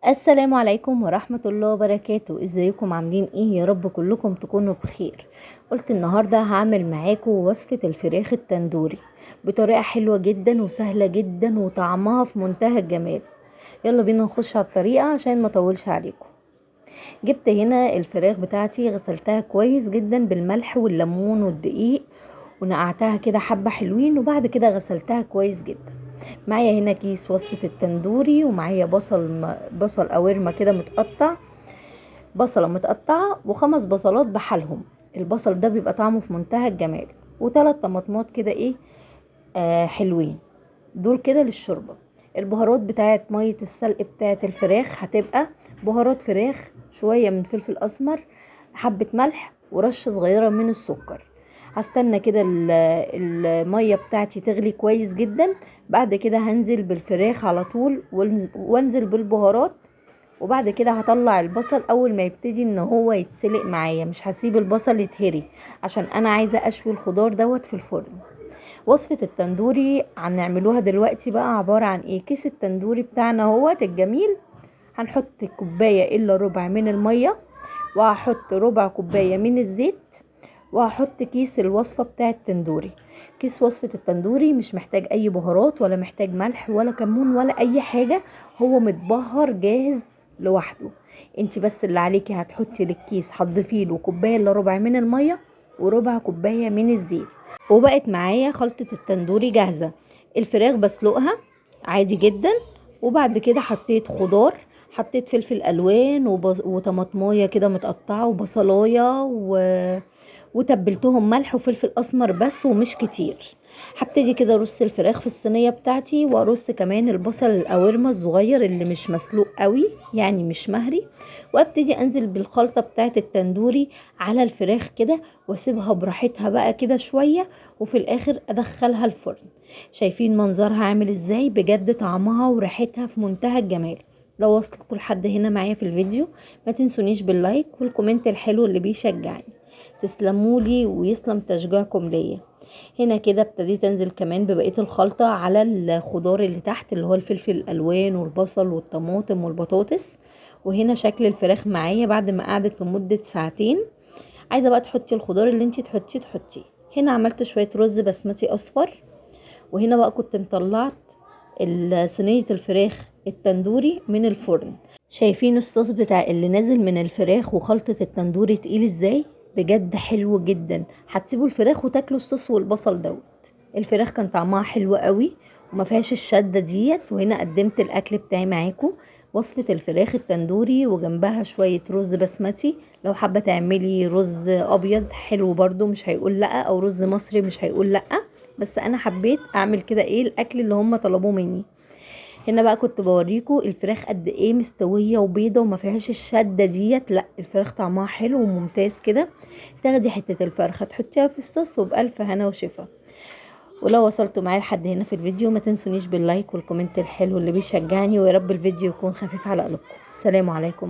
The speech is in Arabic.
السلام عليكم ورحمة الله وبركاته. ازيكم عاملين ايه؟ يا رب كلكم تكونوا بخير. قلت النهاردة هعمل معاكم وصفة الفراخ التندوري بطريقة حلوة جدا وسهلة جدا وطعمها في منتهى الجمال. يلا بينا نخش على الطريقة عشان ما اطولش عليكم. جبت هنا الفراخ بتاعتي، غسلتها كويس جدا بالملح والليمون والدقيق ونقعتها كده حبة حلوين، وبعد كده غسلتها كويس جدا. معايا هنا كيس وصفة التندوري، ومعايا بصل قوارمة كده متقطع، بصلة متقطعة و5 بصلات بحالهم. البصل ده بيبقى طعمه في منتهى الجمال. و3 طماطمات كده ايه، حلوين، دول كده للشوربة. البهارات بتاعت مية السلق بتاعت الفراخ هتبقى بهارات فراخ، شوية من فلفل اسمر، حبة ملح، ورشة صغيرة من السكر. هستنى كده المية بتاعتي تغلي كويس جدا. بعد كده هنزل بالفراخ على طول وانزل بالبهارات. وبعد كده هطلع البصل اول ما يبتدي ان هو يتسلق معايا، مش هسيب البصل يتهري عشان انا عايزة اشوي الخضار دوت في الفرن. وصفة التندوري هنعملوها دلوقتي بقى عبارة عن ايه. كيس التندوري بتاعنا هو الجميل، هنحط كوباية الا ربع من المية، وهحط ربع كوباية من الزيت، وهحط كيس الوصفة بتاع التندوري. كيس وصفة التندوري مش محتاج اي بهارات ولا محتاج ملح ولا كمون ولا اي حاجة، هو متبهر جاهز لوحده. انت بس اللي عليكي هتحطي للكيس هتضيفي له كوباية الا ربع من المية وربع كوباية من الزيت. وبقت معايا خلطة التندوري جاهزة. الفراخ بسلقها عادي جدا، وبعد كده حطيت خضار، حطيت فلفل الوان وطماطمايه كده متقطعه وبصلايه وتبلتهم ملح وفلفل اسمر بس ومش كتير. هبتدي كده ارص الفراخ في الصينيه بتاعتي، وارص كمان البصل القوارمه الصغير اللي مش مسلوق قوي يعني مش مهري، وابتدي انزل بالخلطه بتاعت التندوري على الفراخ كده، واسيبها براحتها بقى كده شويه، وفي الاخر ادخلها الفرن. شايفين منظرها عامل ازاي؟ بجد طعمها وريحتها في منتهى الجمال. لو وصلتوا لحد هنا معايا في الفيديو ما تنسونيش باللايك والكومنت الحلو اللي بيشجعني. تسلمولي ويسلم تشجيعكم ليا. هنا كده ابتديت انزل كمان ببقية الخلطة على الخضار اللي تحت، اللي هو الفلفل الالوان والبصل والطماطم والبطاطس. وهنا شكل الفراخ معايا بعد ما قعدت لمدة ساعتين. عايزة بقى تحطي الخضار اللي انتي تحطيه. هنا عملت شوية رز بسمتي اصفر. وهنا بقى كنت مطلعت صينية الفراخ التندوري من الفرن. شايفين الصوص بتاع اللي نازل من الفراخ وخلطة التندوري تقيل ازاي؟ بجد حلو جدا. هتسيبوا الفراخ وتاكلوا الصوص والبصل دوت. الفراخ كان طعمها حلو قوي وما فيهاش الشدة ديت. وهنا قدمت الاكل بتاعي معاكم، وصفة الفراخ التندوري وجنبها شوية رز بسمتي. لو حابة تعملي رز ابيض حلو برضو مش هيقول لا، او رز مصري مش هيقول لا، بس انا حبيت اعمل كده ايه الاكل اللي هم طلبوه مني. هنا بقى كنت بوريكم الفراخ قد ايه مستويه وبيضه وما فيهاش الشده ديت. لا، الفراخ طعمها حلو وممتاز كده. تاخدي حته الفرخه تحطيها في الصوص وبالف هنا وشفا. ولو وصلتوا معايا لحد هنا في الفيديو ما تنسونيش باللايك والكومنت الحلو اللي بيشجعني، ويا رب الفيديو يكون خفيف على قلوبكم. السلام عليكم.